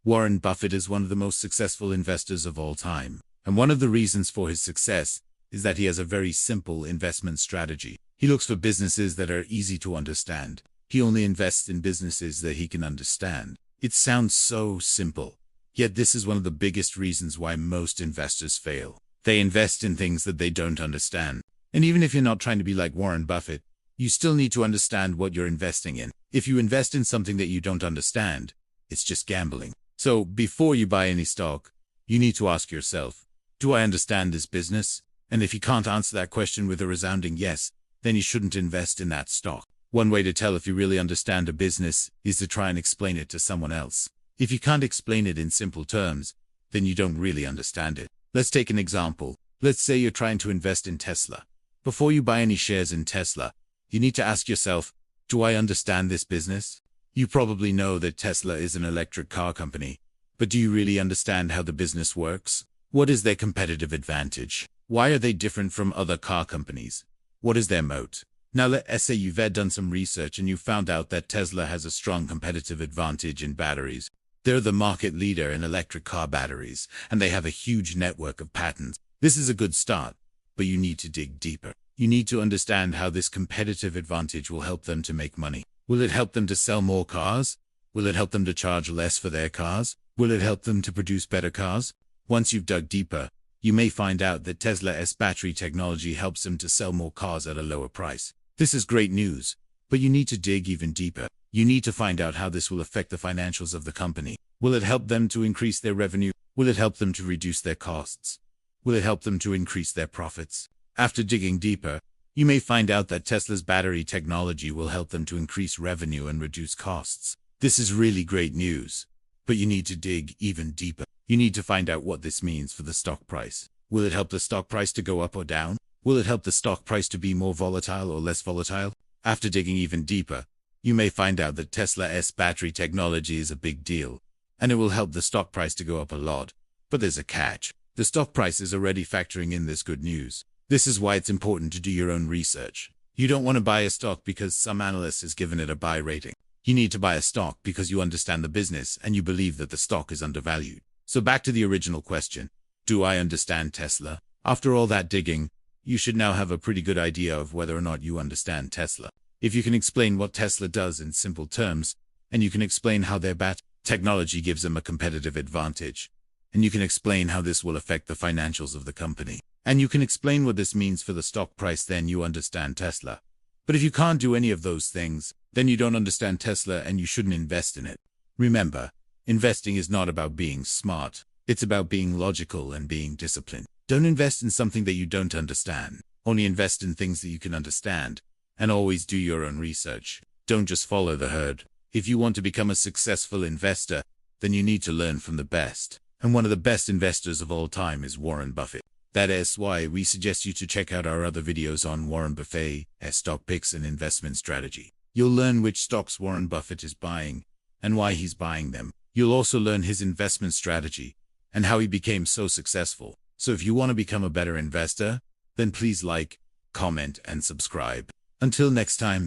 Warren Buffett is one of the most successful investors of all time, and one of the reasons for his success is that he has a very simple investment strategy. He looks for businesses that are easy to understand. He only invests in businesses that he can understand. It sounds so simple, yet this is one of the biggest reasons why most investors fail. They invest in things that they don't understand. And even if you're not trying to be like Warren Buffett, you still need to understand what you're investing in. If you invest in something that you don't understand, it's just gambling. So before you buy any stock, you need to ask yourself, do I understand this business? And if you can't answer that question with a resounding yes, then you shouldn't invest in that stock. One way to tell if you really understand a business is to try and explain it to someone else. If you can't explain it in simple terms, then you don't really understand it. Let's take an example. Let's say you're trying to invest in Tesla. Before you buy any shares in Tesla, you need to ask yourself, do I understand this business? You probably know that Tesla is an electric car company, but do you really understand how the business works? What is their competitive advantage? Why are they different from other car companies? What is their moat? Now let's say you've done some research and you found out that Tesla has a strong competitive advantage in batteries. They're the market leader in electric car batteries, and they have a huge network of patents. This is a good start, but you need to dig deeper. You need to understand how this competitive advantage will help them to make money. Will it help them to sell more cars? Will it help them to charge less for their cars? Will it help them to produce better cars? Once you've dug deeper, you may find out that Tesla's battery technology helps them to sell more cars at a lower price. This is great news, but you need to dig even deeper. You need to find out how this will affect the financials of the company. Will it help them to increase their revenue? Will it help them to reduce their costs? Will it help them to increase their profits? After digging deeper, you may find out that Tesla's battery technology will help them to increase revenue and reduce costs. This is really great news, but you need to dig even deeper. You need to find out what this means for the stock price. Will it help the stock price to go up or down? Will it help the stock price to be more volatile or less volatile? After digging even deeper, you may find out that Tesla's battery technology is a big deal, and it will help the stock price to go up a lot. But there's a catch. The stock price is already factoring in this good news. This is why it's important to do your own research. You don't want to buy a stock because some analyst has given it a buy rating. You need to buy a stock because you understand the business and you believe that the stock is undervalued. So back to the original question, do I understand Tesla? After all that digging, you should now have a pretty good idea of whether or not you understand Tesla. If you can explain what Tesla does in simple terms, and you can explain how their battery technology gives them a competitive advantage, and you can explain how this will affect the financials of the company, and you can explain what this means for the stock price, then you understand Tesla. But if you can't do any of those things, then you don't understand Tesla and you shouldn't invest in it. Remember, investing is not about being smart. It's about being logical and being disciplined. Don't invest in something that you don't understand. Only invest in things that you can understand. And always do your own research. Don't just follow the herd. If you want to become a successful investor, then you need to learn from the best. And one of the best investors of all time is Warren Buffett. That is why we suggest you to check out our other videos on Warren Buffett's stock picks and investment strategy. You'll learn which stocks Warren Buffett is buying and why he's buying them. You'll also learn his investment strategy and how he became so successful. So if you want to become a better investor, then please like, comment, and subscribe. Until next time.